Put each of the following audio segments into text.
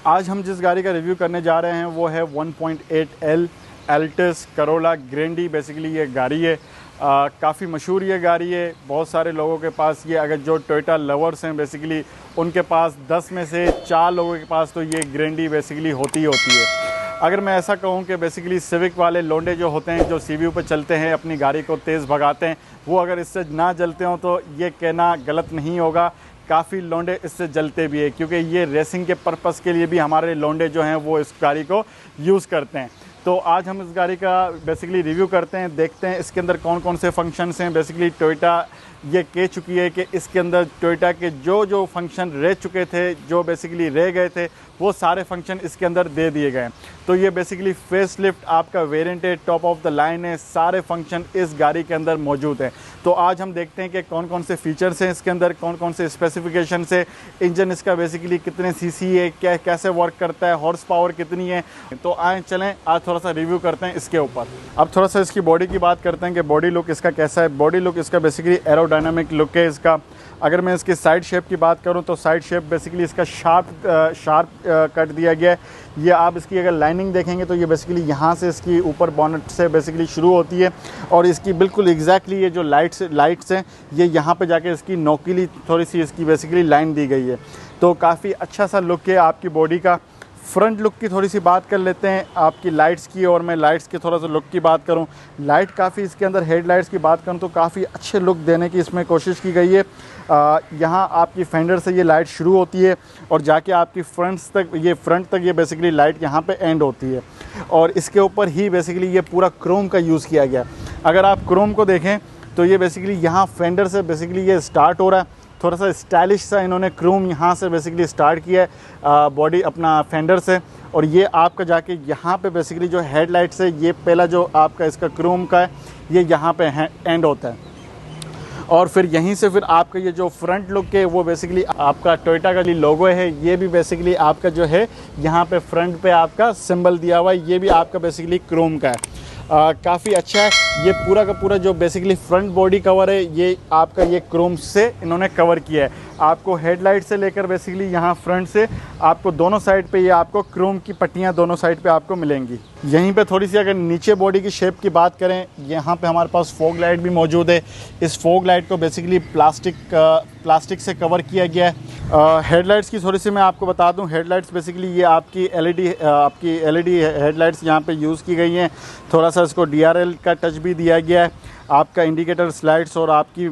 आज हम जिस गाड़ी का रिव्यू करने जा रहे हैं वो है 1.8L एल्टिस करोला ग्रैंडी। बेसिकली ये गाड़ी है, काफ़ी मशहूर ये गाड़ी है। बहुत सारे लोगों के पास ये, अगर जो टोयोटा लवर्स हैं बेसिकली उनके पास 10 में से 4 लोगों के पास तो ये ग्रैंडी बेसिकली होती है। अगर मैं ऐसा कहूँ कि बेसिकली सिविक वाले लोंडे जो होते हैं, जो सीवीयू पे चलते हैं, अपनी गाड़ी को तेज़ भगाते हैं, वो अगर इससे ना जलते हों तो ये कहना गलत नहीं होगा। काफ़ी लोंडे इससे जलते भी है, क्योंकि ये रेसिंग के पर्पस के लिए भी हमारे लोंडे जो हैं वो इस गाड़ी को यूज़ करते हैं। तो आज हम इस गाड़ी का बेसिकली रिव्यू करते हैं, देखते हैं इसके अंदर कौन कौन से फंक्शंस हैं। बेसिकली टोयोटा ये कह चुकी है कि इसके अंदर टोयोटा के जो फंक्शन रह चुके थे, जो बेसिकली रह गए थे, वो सारे फंक्शन इसके अंदर दे दिए गए हैं। तो ये बेसिकली फेस लिफ्ट आपका वेरिएंट है, टॉप ऑफ द लाइन है, सारे फंक्शन इस गाड़ी के अंदर मौजूद हैं। तो आज हम देखते हैं कि कौन कौन से फीचर्स हैं इसके अंदर, कौन कौन से स्पेसिफिकेशन है, इंजन इसका बेसिकली कितने सीसी है, कैसे वर्क करता है, हॉर्स पावर कितनी है। तो आए चलें आज थोड़ा सा रिव्यू करते हैं इसके ऊपर। अब थोड़ा सा इसकी बॉडी की बात करते हैं कि बॉडी लुक इसका कैसा है। बॉडी लुक इसका बेसिकली एरोडायनामिक लुक है इसका। अगर मैं इसकी साइड शेप की बात करूं तो साइड शेप बेसिकली इसका शार्प कट दिया गया है। ये आप इसकी अगर लाइनिंग देखेंगे तो ये बेसिकली यहाँ से इसकी ऊपर बॉनेट से बेसिकली शुरू होती है और इसकी बिल्कुल एग्जैक्टली ये जो लाइट्स हैं ये यहाँ पे जाके इसकी नोकीली थोड़ी सी इसकी बेसिकली लाइन दी गई है। तो काफ़ी अच्छा सा लुक है आपकी बॉडी का। फ्रंट लुक की थोड़ी सी बात कर लेते हैं आपकी लाइट्स की, और मैं लाइट्स के थोड़ा सा लुक की बात करूं। लाइट काफ़ी इसके अंदर हेडलाइट्स की बात करूं तो काफ़ी अच्छे लुक देने की इसमें कोशिश की गई है। यहाँ आपकी फेंडर से ये लाइट शुरू होती है और जाके आपकी फ्रंट तक ये बेसिकली लाइट यहाँ पे एंड होती है, और इसके ऊपर ही बेसिकली ये पूरा क्रोम का यूज़ किया गया। अगर आप क्रोम को देखें तो ये बेसिकली यहाँ फेंडर से बेसिकली ये स्टार्ट हो रहा है। थोड़ा सा स्टाइलिश सा इन्होंने क्रोम यहाँ से बेसिकली स्टार्ट किया है बॉडी अपना फेंडर से, और ये आपका जाके यहाँ पे बेसिकली जो हेडलाइट्स है ये पहला जो आपका इसका क्रोम का है ये यहाँ पे एंड होता है, और फिर यहीं से फिर आपका ये जो फ्रंट लुक है वो बेसिकली आपका टोयोटा का लोगो है, ये भी बेसिकली आपका जो है यहाँ पे फ्रंट पे आपका सिंबल दिया हुआ है, ये भी आपका बेसिकली क्रोम का है। काफ़ी अच्छा है। ये पूरा का पूरा जो बेसिकली फ्रंट बॉडी कवर है ये आपका ये क्रोम से इन्होंने कवर किया है। आपको हेडलाइट से लेकर बेसिकली यहाँ फ्रंट से आपको दोनों साइड पे ये आपको क्रोम की पट्टियाँ दोनों साइड पे आपको मिलेंगी। यहीं पे थोड़ी सी अगर नीचे बॉडी की शेप की बात करें, यहाँ पे हमारे पास फॉग लाइट भी मौजूद है। इस फॉग लाइट को बेसिकली प्लास्टिक से कवर किया गया है। हेडलाइट्स की थोड़ी सी मैं आपको बता दूं, हेडलाइट्स बेसिकली ये आपकी एलईडी हेडलाइट्स यहाँ पे यूज़ की गई हैं। थोड़ा सा इसको DRL का टच भी दिया गया है। आपका इंडिकेटर स्लाइड्स और आपकी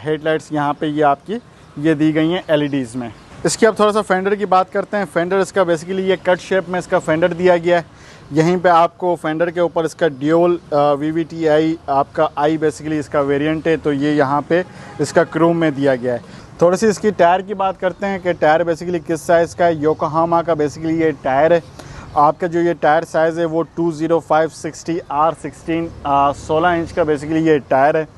हेडलाइट्स यहाँ पे ये आपकी ये दी गई हैं LEDs में। इसकी अब थोड़ा सा फेंडर की बात करते हैं। फेंडर इसका बेसिकली ये कट शेप में इसका फेंडर दिया गया है। यहीं पे आपको फेंडर के ऊपर इसका ड्यूल VVTi आपका आई बेसिकली इसका वेरिएंट है, तो ये यहाँ पे इसका क्रोम में दिया गया है। थोड़ी सी इसकी टायर की बात करते हैं कि टायर बेसिकली किस साइज़ का है। योकोहामा का बेसिकली ये टायर है। आपका जो ये टायर साइज़ है वो 205/60 R16 16 इंच का बेसिकली ये टायर है।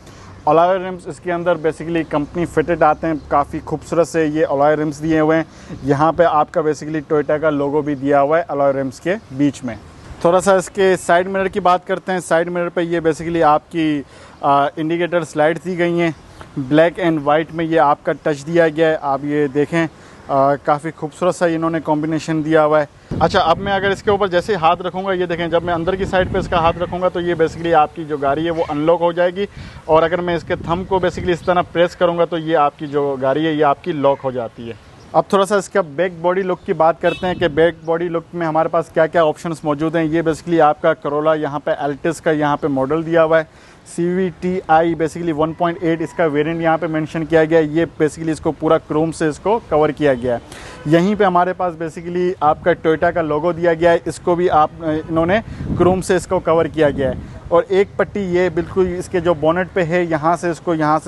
अलॉय रिम्स इसके अंदर बेसिकली कंपनी फिटेड आते हैं, काफ़ी खूबसूरत से ये अलॉय रिम्स दिए हुए हैं। यहाँ पे आपका बेसिकली टोयोटा का लोगो भी दिया हुआ है अलॉय रिम्स के बीच में। थोड़ा सा इसके साइड मिरर की बात करते हैं। साइड मिरर पे ये बेसिकली आपकी इंडिकेटर स्लाइड दी गई हैं। ब्लैक एंड वाइट में ये आपका टच दिया गया है। आप ये देखें काफ़ी खूबसूरत सा इन्होंने कॉम्बिनेशन दिया हुआ है। अच्छा, अब मैं अगर इसके ऊपर जैसे हाथ रखूँगा, ये देखें, जब मैं अंदर की साइड पे इसका हाथ रखूँगा तो ये बेसिकली आपकी जो गाड़ी है वो अनलॉक हो जाएगी, और अगर मैं इसके थंब को बेसिकली इस तरह प्रेस करूँगा तो ये आपकी जो गाड़ी है ये आपकी लॉक हो जाती है। अब थोड़ा सा इसका बैक बॉडी लुक की बात करते हैं कि बैक बॉडी लुक में हमारे पास क्या क्या ऑप्शंस मौजूद हैं। ये बेसिकली आपका करोला यहाँ पे एल्टिस का यहाँ पे मॉडल दिया हुआ है। CVTi बेसिकली 1.8 इसका वेरिएंट यहाँ पे मेंशन किया गया है। ये बेसिकली इसको पूरा क्रोम से इसको कवर किया गया है। यहीं पे हमारे पास बेसिकली आपका टोयोटा का लोगो दिया गया है, इसको भी इन्होंने क्रोम से इसको कवर किया गया है। और एक पट्टी ये बिल्कुल इसके जो बोनेट पे है यहाँ से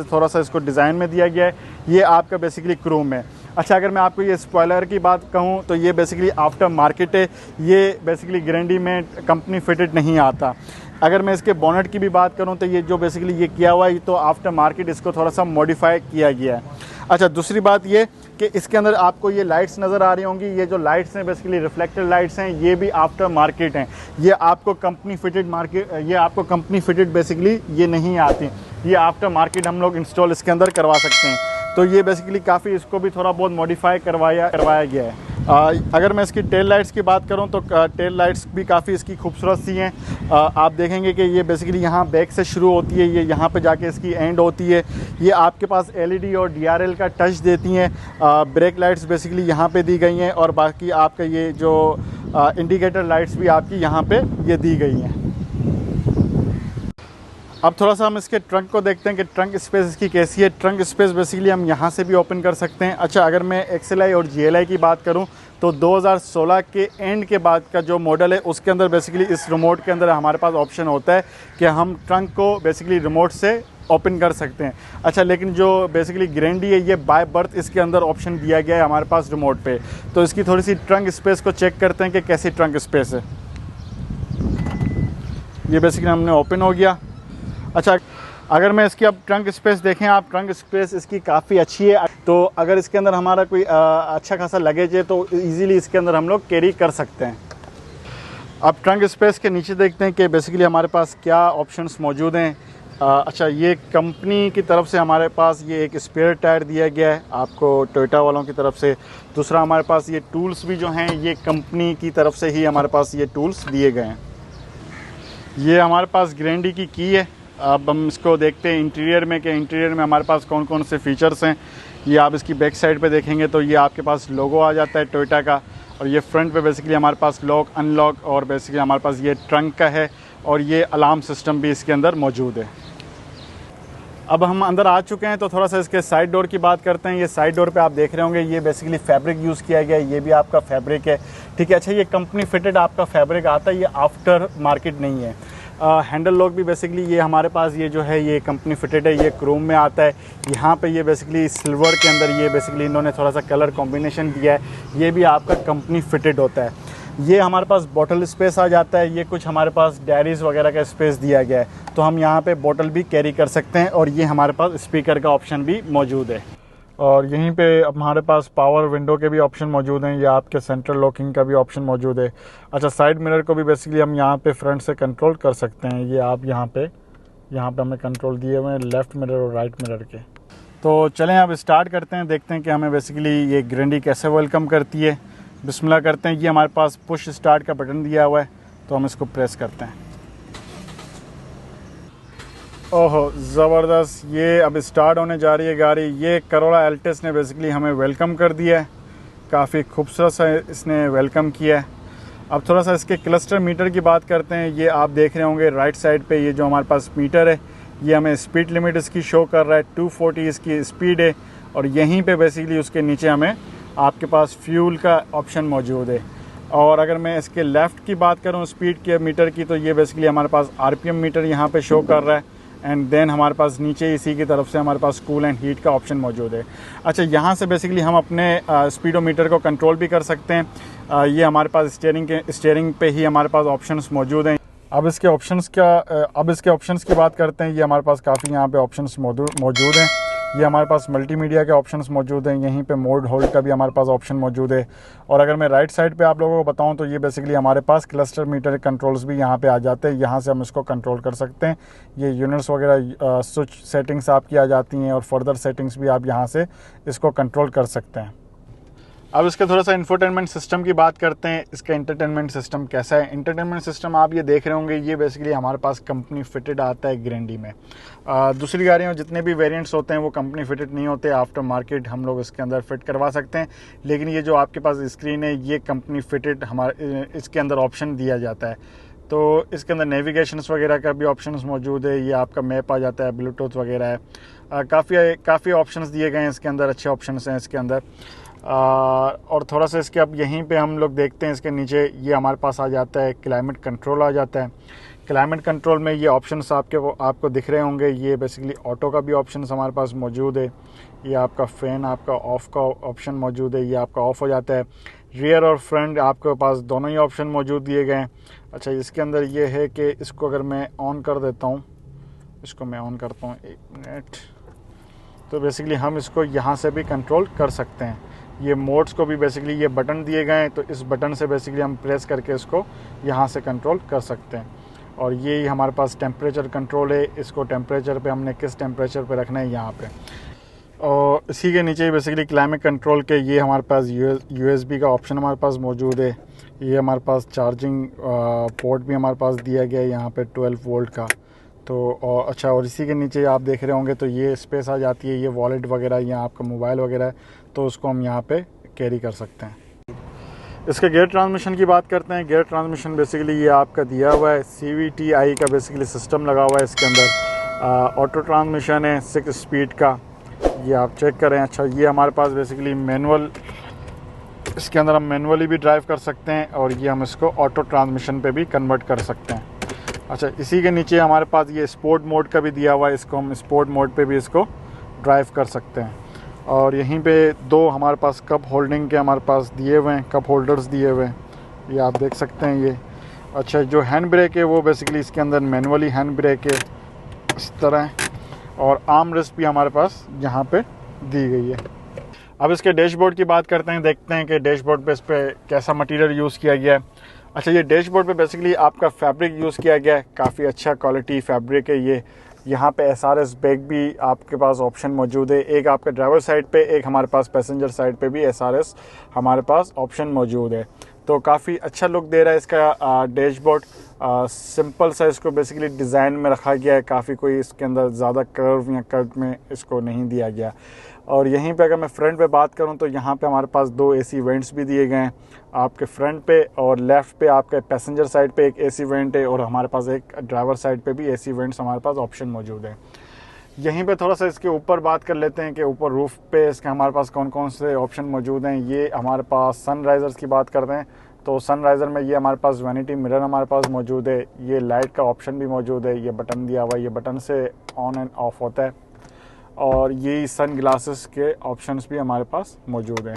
थोड़ा सा इसको डिज़ाइन में दिया गया है, ये आपका बेसिकली क्रोम है। अच्छा, अगर मैं आपको ये स्पॉयलर की बात कहूँ तो ये बेसिकली आफ्टर मार्केट है, ये बेसिकली ग्रैंडी में कंपनी फिटेड नहीं आता। अगर मैं इसके बोनेट की भी बात करूं तो ये जो बेसिकली ये किया हुआ है तो आफ्टर मार्केट इसको थोड़ा सा मॉडिफाई किया गया है। अच्छा, दूसरी बात ये कि इसके अंदर आपको ये लाइट्स नज़र आ रही होंगी। ये जो लाइट्स हैं बेसिकली रिफ्लेक्टेड लाइट्स हैं, ये भी आफ्टर मार्केट हैं। ये आपको कंपनी फिटेड बेसिकली ये नहीं आती, ये आफ्टर मार्केट हम लोग इंस्टॉल इसके अंदर करवा सकते हैं। तो ये बेसिकली काफ़ी इसको भी थोड़ा बहुत मॉडिफाई करवाया गया है। अगर मैं इसकी टेल लाइट्स की बात करूं तो टेल लाइट्स भी काफ़ी इसकी खूबसूरत सी हैं। आप देखेंगे कि ये बेसिकली यहाँ बैक से शुरू होती है, ये यहाँ पे जाके इसकी एंड होती है। ये आपके पास एलईडी और डीआरएल का टच देती हैं। ब्रेक लाइट्स बेसिकली यहाँ पे दी गई हैं और बाकी आपका ये जो इंडिकेटर लाइट्स भी आपकी यहाँ पे ये दी गई हैं। अब थोड़ा सा हम इसके ट्रंक को देखते हैं कि ट्रंक स्पेस इसकी कैसी है। ट्रंक स्पेस बेसिकली हम यहाँ से भी ओपन कर सकते हैं। अच्छा, अगर मैं एक्सएलआई और जीएलआई की बात करूँ तो 2016 के एंड के बाद का जो मॉडल है उसके अंदर बेसिकली इस रिमोट के अंदर हमारे पास ऑप्शन होता है कि हम ट्रंक को बेसिकली रिमोट से ओपन कर सकते हैं। अच्छा, लेकिन जो बेसिकली ग्रैंडी है ये बाय बर्थ इसके अंदर ऑप्शन दिया गया है हमारे पास रिमोट पे। तो इसकी थोड़ी सी ट्रंक स्पेस को चेक करते हैं कि कैसी ट्रंक स्पेस है। ये बेसिकली हमने ओपन हो गया। अच्छा, अगर मैं इसकी अब ट्रंक स्पेस देखें आप, ट्रंक स्पेस इसकी काफ़ी अच्छी है। तो अगर इसके अंदर हमारा कोई अच्छा खासा लगेज है तो इजीली इसके अंदर हम लोग कैरी कर सकते हैं। अब ट्रंक स्पेस के नीचे देखते हैं कि बेसिकली हमारे पास क्या ऑप्शंस मौजूद हैं। अच्छा, ये कंपनी की तरफ से हमारे पास ये एक स्पेयर टायर दिया गया है आपको टोयोटा वालों की तरफ से। दूसरा, हमारे पास ये टूल्स भी जो हैं ये कंपनी की तरफ से ही हमारे पास ये टूल्स दिए गए हैं। ये हमारे पास ग्रैंडी की है। अब हम इसको देखते हैं इंटीरियर में कि इंटीरियर में हमारे पास कौन कौन से फ़ीचर्स हैं। ये आप इसकी बैक साइड पे देखेंगे तो ये आपके पास लोगो आ जाता है टोयोटा का, और ये फ्रंट पे बेसिकली हमारे पास लॉक अनलॉक और बेसिकली हमारे पास ये ट्रंक का है, और ये अलार्म सिस्टम भी इसके अंदर मौजूद है। अब हम अंदर आ चुके हैं तो थोड़ा सा इसके साइड डोर की बात करते हैं। ये साइड डोर पे आप देख रहे होंगे ये बेसिकली फैब्रिक यूज़ किया गया है, ये भी आपका फैब्रिक है, ठीक है। अच्छा, ये कंपनी फिटेड आपका फैब्रिक आता है, ये आफ्टर मार्केट नहीं है। हैंडल लॉक भी बेसिकली ये हमारे पास ये जो है ये कंपनी फिटेड है, ये क्रोम में आता है। यहाँ पे ये बेसिकली सिल्वर के अंदर ये बेसिकली इन्होंने थोड़ा सा कलर कॉम्बिनेशन दिया है, ये भी आपका कंपनी फिटेड होता है। ये हमारे पास बॉटल स्पेस आ जाता है, ये कुछ हमारे पास डायरीज़ वगैरह का स्पेस दिया गया है, तो हम यहाँ पे बॉटल भी कैरी कर सकते हैं। और ये हमारे पास स्पीकर का ऑप्शन भी मौजूद है, और यहीं पे हमारे पास पावर विंडो के भी ऑप्शन मौजूद हैं, या आपके सेंट्रल लॉकिंग का भी ऑप्शन मौजूद है। अच्छा, साइड मिरर को भी बेसिकली हम यहाँ पे फ्रंट से कंट्रोल कर सकते हैं। ये आप यहाँ पे हमें कंट्रोल दिए हुए हैं लेफ़्ट मिरर और राइट मिरर के। तो चलें अब स्टार्ट करते हैं, देखते हैं कि हमें बेसिकली ये ग्रैंडी कैसे वेलकम करती है। बिस्मिल्लाह करते हैं। ये हमारे पास पुश स्टार्ट का बटन दिया हुआ है, तो हम इसको प्रेस करते हैं। ओहो, ज़बरदस्त, ये अब स्टार्ट होने जा रही है गाड़ी। ये करोला एल्टिस ने बेसिकली हमें वेलकम कर दिया है, काफ़ी खूबसूरत सा इसने वेलकम किया है। अब थोड़ा सा इसके क्लस्टर मीटर की बात करते हैं। ये आप देख रहे होंगे राइट साइड पे ये जो हमारे पास मीटर है, ये हमें स्पीड लिमिट इसकी शो कर रहा है, 240 इसकी स्पीड है, और यहीं पे बेसिकली उसके नीचे हमें आपके पास फ्यूल का ऑप्शन मौजूद है। और अगर मैं इसके लेफ़्ट की बात करूँ स्पीड के मीटर की, तो ये बेसिकली हमारे पास आरपीएम मीटर यहाँ पे शो कर रहा है, एंड देन हमारे पास नीचे इसी की तरफ से हमारे पास कूल एंड हीट का ऑप्शन मौजूद है। अच्छा, यहाँ से बेसिकली हम अपने स्पीडोमीटर को कंट्रोल भी कर सकते हैं। ये हमारे पास स्टीयरिंग पे ही हमारे पास ऑप्शंस मौजूद हैं। अब इसके ऑप्शंस की बात करते हैं। ये हमारे पास काफ़ी यहाँ पे ऑप्शंस मौजूद हैं। ये हमारे पास मल्टीमीडिया के ऑप्शंस मौजूद हैं, यहीं पे मोड होल्ड का भी हमारे पास ऑप्शन मौजूद है। और अगर मैं राइट साइड पे आप लोगों को बताऊं तो ये बेसिकली हमारे पास क्लस्टर मीटर कंट्रोल्स भी यहाँ पे आ जाते हैं, यहाँ से हम इसको कंट्रोल कर सकते हैं। ये यूनिट्स वगैरह स्विच सेटिंग्स आपकी आ जाती हैं, और फर्दर सेटिंग्स भी आप यहाँ से इसको कंट्रोल कर सकते हैं। अब इसके थोड़ा सा इंफोटेनमेंट सिस्टम की बात करते हैं। इसका इंटरटेनमेंट सिस्टम कैसा है। इंटरटेनमेंट सिस्टम आप ये देख रहे होंगे, ये बेसिकली हमारे पास कंपनी फिटेड आता है ग्रैंडी में। दूसरी गाड़ियों जितने भी वेरिएंट्स होते हैं वो कंपनी फिटेड नहीं होते, आफ्टर मार्केट हम लोग इसके अंदर फिट करवा सकते हैं। लेकिन ये जो आपके पास स्क्रीन है ये कंपनी फिटेड हमारे इसके अंदर ऑप्शन दिया जाता है। तो इसके अंदर नेविगेशंस वगैरह का भी ऑप्शंस मौजूद है, ये आपका मैप आ जाता है, ब्लूटूथ वगैरह है। काफ़ी ऑप्शंस दिए गए हैं इसके अंदर, अच्छे ऑप्शंस हैं इसके अंदर। और थोड़ा सा इसके अब यहीं पे हम लोग देखते हैं इसके नीचे ये हमारे पास आ जाता है क्लाइमेट कंट्रोल आ जाता है। क्लाइमेट कंट्रोल में ये ऑप्शंस आपको दिख रहे होंगे, ये बेसिकली ऑटो का भी ऑप्शंस हमारे पास मौजूद है। ये आपका फ़ैन आपका ऑफ़ का ऑप्शन मौजूद है, ये आपका ऑफ़ हो जाता है। रियर और फ्रंट आपके पास दोनों ही ऑप्शन मौजूद दिए गए हैं। अच्छा, इसके अंदर ये है कि इसको अगर मैं ऑन कर देता हूँ, इसको मैं ऑन करता हूँ, 1 मिनट, तो बेसिकली हम इसको यहाँ से भी कंट्रोल कर सकते हैं। ये मोड्स को भी बेसिकली ये बटन दिए गए हैं, तो इस बटन से बेसिकली हम प्रेस करके इसको यहाँ से कंट्रोल कर सकते हैं। और ये हमारे पास टेम्परेचर कंट्रोल है, इसको टेम्परेचर पे हमने किस टेम्परेचर पे रखना है यहाँ पे। और इसी के नीचे बेसिकली क्लाइमेट कंट्रोल के ये हमारे पास USB का ऑप्शन हमारे पास मौजूद है। ये हमारे पास चार्जिंग पोर्ट भी हमारे पास दिया गया है यहाँ पे 12 वोल्ट का। तो और अच्छा, और इसी के नीचे आप देख रहे होंगे तो ये स्पेस आ जाती है, ये वॉलेट वगैरह या आपका मोबाइल वगैरह है तो उसको हम यहाँ पे कैरी कर सकते हैं। इसके गियर ट्रांसमिशन की बात करते हैं। गियर ट्रांसमिशन बेसिकली ये आपका दिया हुआ है, CVTi का बेसिकली सिस्टम लगा हुआ है इसके अंदर। ऑटो ट्रांसमिशन है 6 स्पीड का, ये आप चेक करें। अच्छा, ये हमारे पास बेसिकली मैनुअल, इसके अंदर हम मैनुअली भी ड्राइव कर सकते हैं और ये हम इसको ऑटो ट्रांसमिशन पे भी कन्वर्ट कर सकते हैं। अच्छा, इसी के नीचे हमारे पास ये स्पोर्ट मोड का भी दिया हुआ है, इसको हम स्पोर्ट मोड पे भी इसको ड्राइव कर सकते हैं। और यहीं पे 2 हमारे पास कप होल्डिंग के हमारे पास दिए हुए हैं, कप होल्डर्स दिए हुए हैं, ये आप देख सकते हैं ये। अच्छा, जो हैंड ब्रेक है वो बेसिकली इसके अंदर मैनुअली हैंड ब्रेक है इस तरह, और आर्म रेस्ट भी हमारे पास यहाँ पे दी गई है। अब इसके डैशबोर्ड की बात करते हैं, देखते हैं कि डैशबोर्ड पे इस पर कैसा मटेरियल यूज़ किया गया है। अच्छा, ये डैशबोर्ड पे बेसिकली आपका फैब्रिक यूज़ किया गया है, काफ़ी अच्छा क्वालिटी फैब्रिक है ये। यहाँ पे SRS बैग भी आपके पास ऑप्शन मौजूद है, एक आपका ड्राइवर साइड पे, एक हमारे पास पैसेंजर साइड पे भी SRS हमारे पास ऑप्शन मौजूद है। तो काफ़ी अच्छा लुक दे रहा है इसका डैशबोर्ड। सिंपल सा इसको बेसिकली डिज़ाइन में रखा गया है, काफ़ी कोई इसके अंदर ज़्यादा कर्व या कट में इसको नहीं दिया गया। और यहीं पे अगर मैं फ्रंट पे बात करूं तो यहाँ पे हमारे पास 2 AC वेंट्स भी दिए गए हैं आपके फ्रंट पे, और लेफ़्ट पे आपके पैसेंजर साइड पे एक AC वेंट है, और हमारे पास एक ड्राइवर साइड पे भी AC वेंट्स हमारे पास ऑप्शन मौजूद है। यहीं पे थोड़ा सा इसके ऊपर बात कर लेते हैं कि ऊपर रूफ पे इसके हमारे पास कौन कौन से ऑप्शन मौजूद हैं। ये हमारे पास सनराइज़र्स की बात करते हैं तो सनराइज़र में ये हमारे पास वैनिटी मिरर हमारे पास मौजूद है, ये लाइट का ऑप्शन भी मौजूद है, ये बटन दिया हुआ है, ये बटन से ऑन एंड ऑफ होता है, और ये सन ग्लासेस के ऑप्शंस भी हमारे पास मौजूद हैं।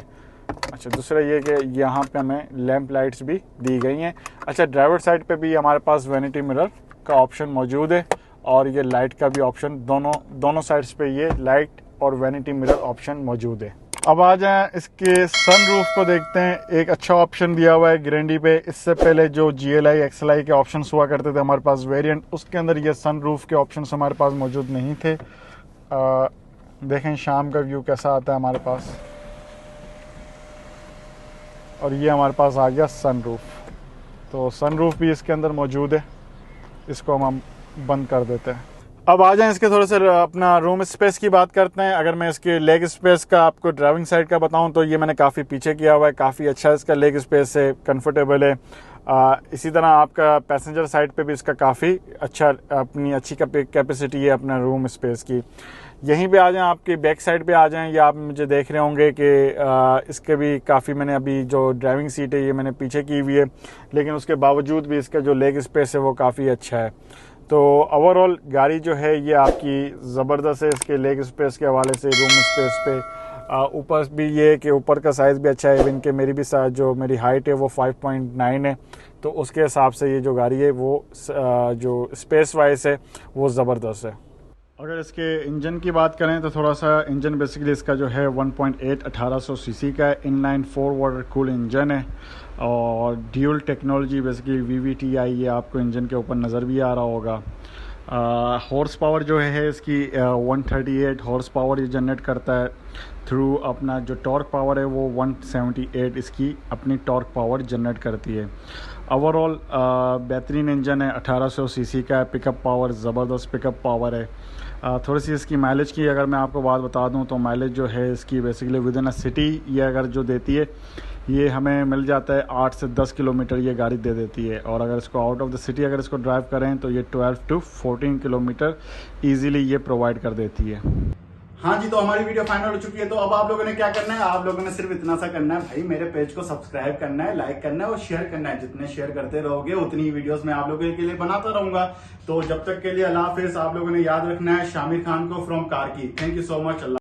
अच्छा, दूसरा ये कि यहाँ पे हमें लैंप लाइट्स भी दी गई हैं। अच्छा, ड्राइवर साइड पे भी हमारे पास वैनिटी मिरर का ऑप्शन मौजूद है, और ये लाइट का भी ऑप्शन, दोनों साइड्स पे ये लाइट और वैनिटी मिरर ऑप्शन मौजूद है। अब आ जाएं इसके सनरूफ को देखते हैं। एक अच्छा ऑप्शन दिया हुआ है ग्रैंडी पे। इससे पहले जो GLI XLI के ऑप्शंस हुआ करते थे हमारे पास वेरिएंट, उसके अंदर ये सनरूफ के ऑप्शंस हमारे पास मौजूद नहीं थे। देखें शाम का व्यू कैसा आता है हमारे पास, और ये हमारे पास आ गया सनरूफ। तो सनरूफ भी इसके अंदर मौजूद है, इसको हम बंद कर देते हैं। अब आ जाएं इसके थोड़े से अपना रूम स्पेस की बात करते हैं। अगर मैं इसके लेग स्पेस का आपको ड्राइविंग साइड का बताऊं तो ये मैंने काफ़ी पीछे किया हुआ है, काफ़ी अच्छा इसका लेग स्पेस है, कंफर्टेबल है। इसी तरह आपका पैसेंजर साइड पे भी इसका काफ़ी अच्छा, अपनी अच्छी कैपेसिटी है अपना रूम स्पेस की। यहीं पे आ जाएं, आपके बैक साइड पे आ जाएं, या आप मुझे देख रहे होंगे कि इसके भी काफ़ी, मैंने अभी जो ड्राइविंग सीट है ये मैंने पीछे की हुई है, लेकिन उसके बावजूद भी इसका जो लेग स्पेस है वो काफ़ी अच्छा है। तो ओवरऑल गाड़ी जो है ये आपकी ज़बरदस्त है इसके लेग स्पेस के हवाले से, रूम स्पेस पे। ऊपर भी ये कि ऊपर का साइज़ भी अच्छा है, इवन कि मेरी भी जो मेरी हाइट है वो 5.9 है, तो उसके हिसाब से ये जो गाड़ी है वो जो स्पेस वाइज है वो ज़बरदस्त है। अगर इसके इंजन की बात करें तो थोड़ा सा इंजन बेसिकली इसका जो है 1.8 1800 सीसी का है, इनलाइन 4 वाटर कूल इंजन है, और ड्यूल टेक्नोलॉजी बेसिकली VVTi ये आपको इंजन के ऊपर नज़र भी आ रहा होगा। हॉर्स पावर जो है इसकी 138 हॉर्स पावर ये जनरेट करता है थ्रू अपना जो टॉर्क पावर है वो 178 इसकी अपनी टॉर्क पावर जनरेट करती है। ओवरऑल बेहतरीन इंजन है, 1800 सीसी का है, पिकअप पावर ज़बरदस्त पिकअप पावर है। थोड़ी सी इसकी माइलेज की अगर मैं आपको बात बता दूं तो माइलेज जो है इसकी basically with in a city ये अगर जो देती है ये हमें मिल जाता है 8 से 10 किलोमीटर ये गाड़ी दे देती है, और अगर इसको आउट ऑफ द सिटी अगर इसको ड्राइव करें तो ये 12 to 14 किलोमीटर ईजीली ये प्रोवाइड कर देती है। हाँ जी, तो हमारी वीडियो फाइनल हो चुकी है। तो अब आप लोगों ने क्या करना है, आप लोगों ने सिर्फ इतना सा करना है भाई, मेरे पेज को सब्सक्राइब करना है, लाइक करना है और शेयर करना है। जितने शेयर करते रहोगे उतनी ही वीडियोस मैं आप लोगों के लिए बनाता रहूंगा। तो जब तक के लिए अल्लाह हाफिज। आप लोगों ने याद रखना है शामिर खान को फ्रॉम कार की। Thank you so much. Allah.